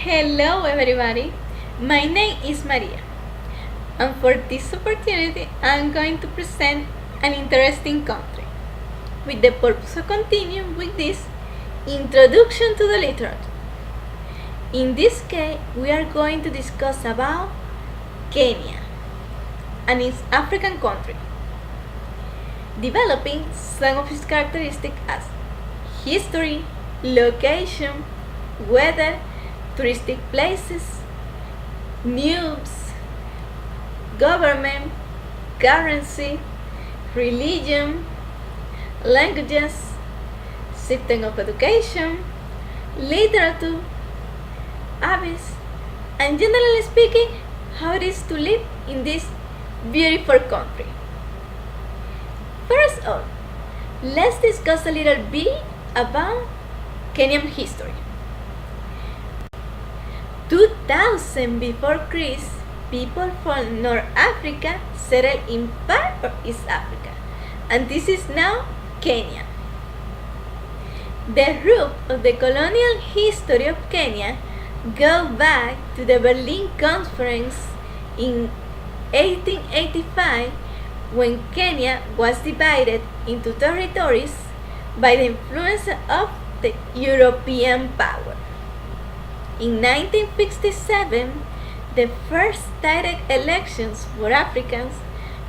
Hello, everybody. My name is Maria, and for this opportunity, I'm going to present an interesting country with the purpose of continuing with this introduction to the literature. In this case, we are going to discuss about Kenya, and its African country, developing some of its characteristics as history, location, weather, touristic places, news, government, currency, religion, languages, system of education, literature, habits, and generally speaking, how it is to live in this beautiful country. First of all, let's discuss a little bit about Kenyan history. 2000 before Christ, people from North Africa settled in part of East Africa, and this is now Kenya. The root of the colonial history of Kenya go back to the Berlin Conference in 1885, when Kenya was divided into territories by the influence of the European power. In 1957, the first direct elections for Africans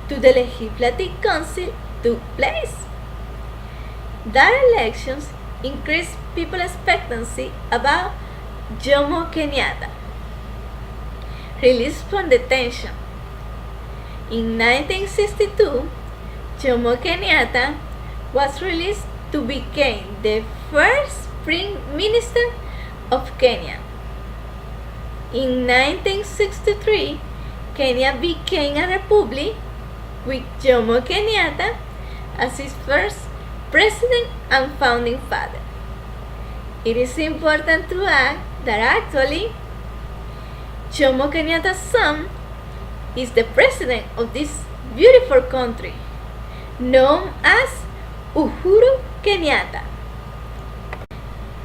to the Legislative Council took place. That elections increased people's expectancy about Jomo Kenyatta, released from detention. In 1962, Jomo Kenyatta was released to become the first Prime Minister of Kenya. In 1963, Kenya became a republic with Jomo Kenyatta as its first president and founding father. It is important to add that actually Jomo Kenyatta's son is the president of this beautiful country, known as Uhuru Kenyatta.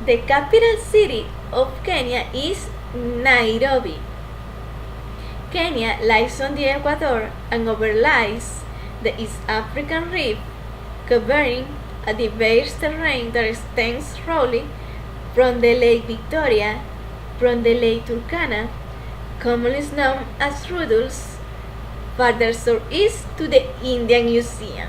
The capital city of Kenya is Nairobi. Kenya lies on the equator and overlies the East African Rift, covering a diverse terrain that extends roughly from the Lake Victoria, from the Lake Turkana, commonly known as Rudolphs, farther southeast to the Indian Ocean.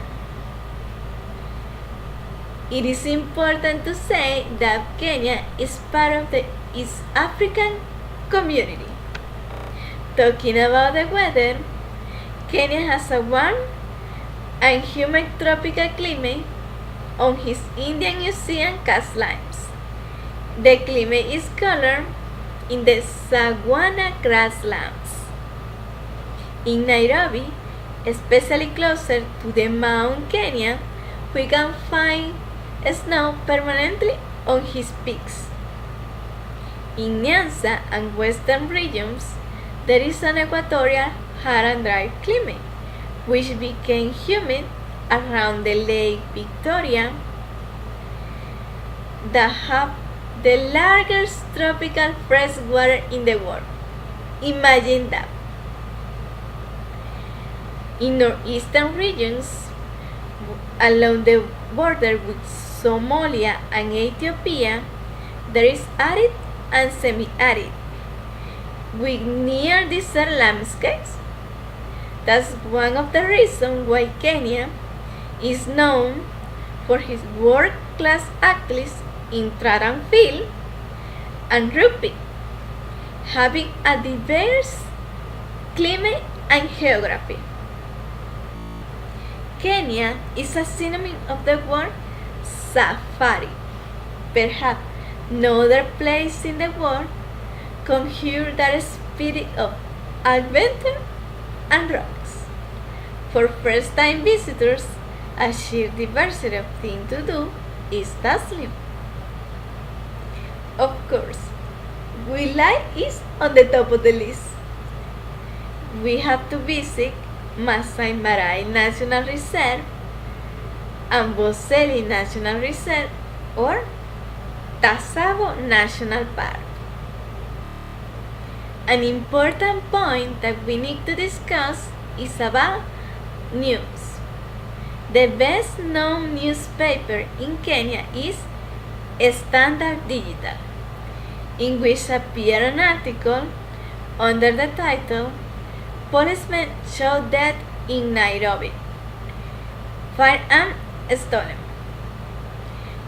It is important to say that Kenya is part of the East African community. Talking about the weather, Kenya has a warm and humid tropical climate on its Indian Ocean coastlines. The climate is colored in the savanna grasslands. In Nairobi, especially closer to the Mount Kenya, we can find snow permanently on its peaks. In Nyanza and western regions, there is an equatorial hot and dry climate, which became humid around the Lake Victoria, that have the largest tropical fresh water in the world. Imagine that. In northeastern regions, along the border with Somalia and Ethiopia, there is arid and semi-arid, with near desert landscapes. That's one of the reasons why Kenya is known for its world-class athletes in track and field and rugby, having a diverse climate and geography. Kenya is a synonym of the word safari. Perhaps no other place in the world conjures that spirit of adventure and rocks. For first-time visitors, a sheer diversity of things to do is dazzling. Of course, wildlife is on the top of the list. We have to visit Masai Mara National Reserve Amboseli National Reserve or Tsavo National Park. An important point that we need to discuss is about news. The best known newspaper in Kenya is Standard Digital, in which appeared an article under the title "Policemen Show Death in Nairobi. Firearm Stolen."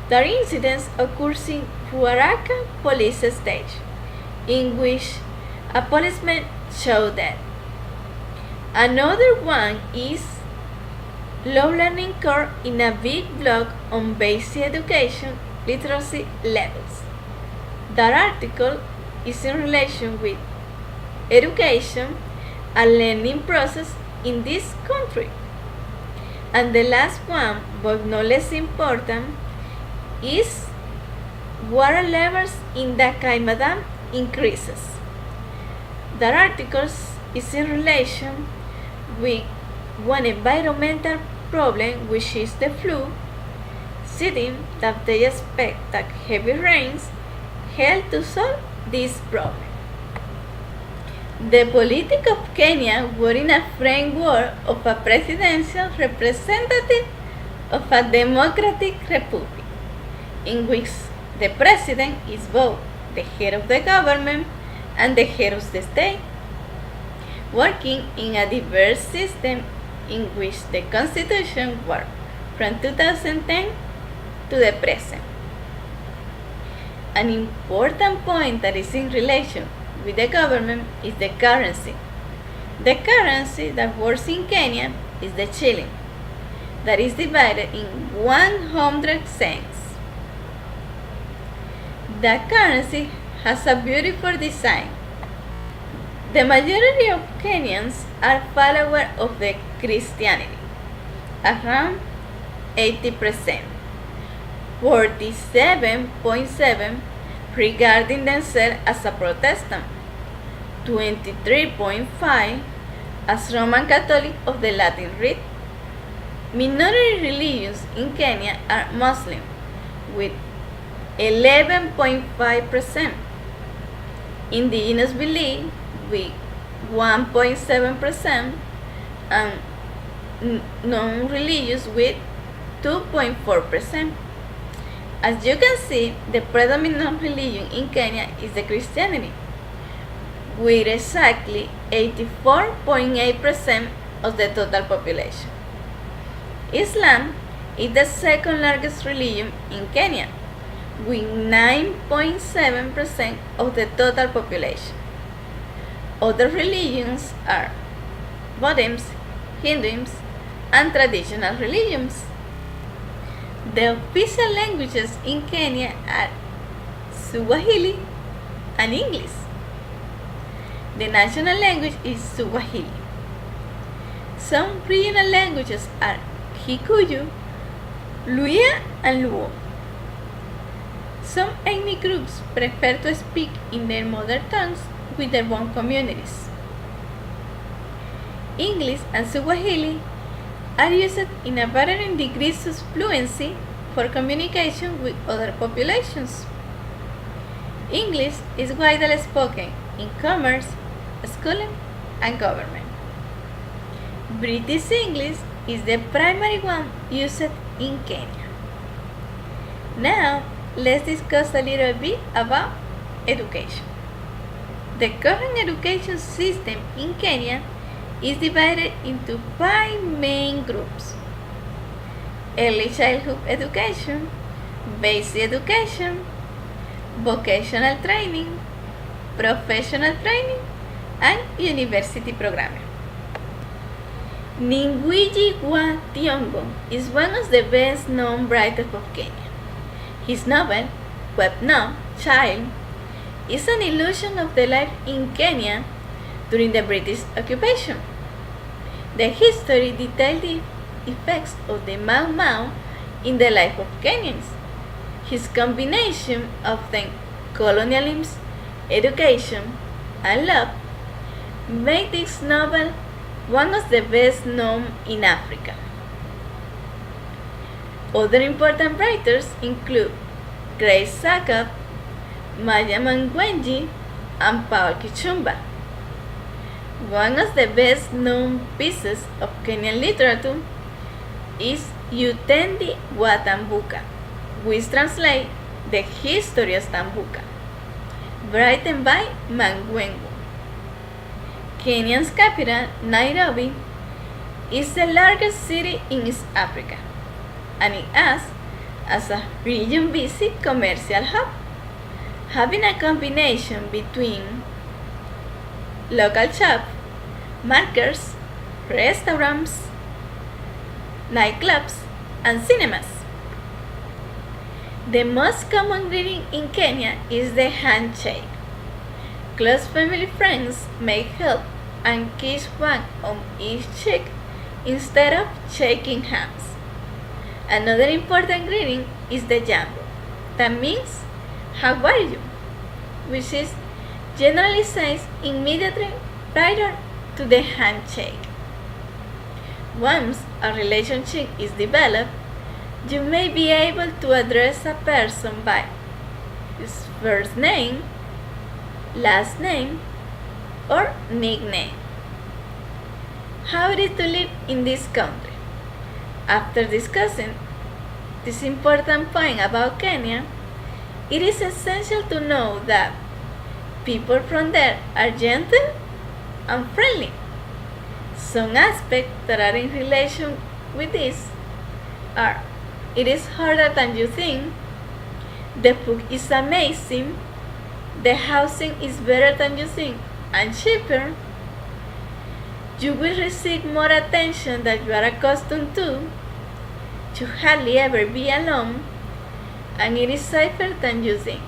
The incident occurs in Ruaraka Police Station, in which a policeman showed death. Another one is low learning curve in a big blog on basic education literacy levels. That article is in relation with education and learning process in this country. And the last one, but no less important, is water levels in the Kaima Dam increases. That article is in relation with one environmental problem, which is the flood, citing that they expect that heavy rains help to solve this problem. The politics of Kenya were in a framework of a presidential representative of a democratic republic, in which the president is both the head of the government and the head of the state, working in a diverse system in which the constitution worked from 2010 to the present. An important point that is in relation with the government is the currency. The currency that works in Kenya is the shilling, that is divided in 100 cents. The currency has a beautiful design. The majority of Kenyans are followers of the Christianity, around 80%. 47.7% regarding themselves as a Protestant, 23.5% as Roman Catholic of the Latin Rite. Minority religions in Kenya are Muslim, with 11.5%, indigenous belief with 1.7%, and non-religious with 2.4%. As you can see, the predominant religion in Kenya is the Christianity, with exactly 84.8% of the total population. Islam is the second largest religion in Kenya, with 9.7% of the total population. Other religions are Buddhism, Hinduism, and traditional religions. The official languages in Kenya are Swahili and English. The national language is Swahili. Some regional languages are Kikuyu, Luhya, and Luo. Some ethnic groups prefer to speak in their mother tongues with their own communities. English and Swahili are used in a varying degrees of fluency for communication with other populations. English is widely spoken in commerce, schooling, and government. British English is the primary one used in Kenya. Now, let's discuss a little bit about education. The current education system in Kenya is divided into 5 main groups: early childhood education, basic education, vocational training, professional training, and university programming. Ngwiji wa Thiong'o is one of the best known writers of Kenya. His novel, Webno, Child, is an illusion of the life in Kenya during the British occupation. The history details the effects of the Mau Mau in the life of Kenyans. His combination of the colonialism, education, and love made this novel one of the best known in Africa. Other important writers include Grace Sakab, Maya Mangwenji, and Paul Kichumba. One of the best known pieces of Kenyan literature is Yutendi wa Tambuka, which translates the history of Tambuka, written by Mangwengu. Kenya's capital, Nairobi, is the largest city in East Africa, and it acts as a region-busy commercial hub, having a combination between local shops, markets, restaurants, nightclubs, and cinemas. The most common greeting in Kenya is the handshake. Close family friends may help and kiss one on each cheek instead of shaking hands. Another important greeting is the jambo. That means, how are you? Which is generally said immediately prior to the handshake. Once a relationship is developed, you may be able to address a person by his first name, last name, or nickname. How it is to live in this country? After discussing this important point about Kenya, it is essential to know that people from there are gentle and friendly. Some aspects that are in relation with this are: it is harder than you think, the food is amazing, the housing is better than you think and cheaper, you will receive more attention than you are accustomed to, you hardly ever be alone, and it is safer than you think.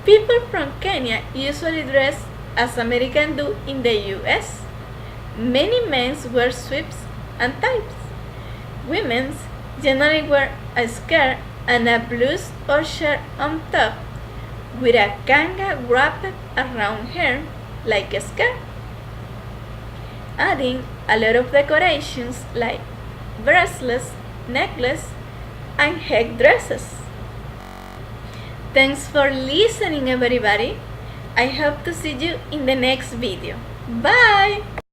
People from Kenya usually dress as Americans do in the US. Many men wear suits and ties. Women generally wear a skirt and a blouse or shirt on top, with a kanga wrapped around her like a skirt, adding a lot of decorations like bracelets, necklaces, and headdresses. Thanks for listening, everybody. I hope to see you in the next video. Bye!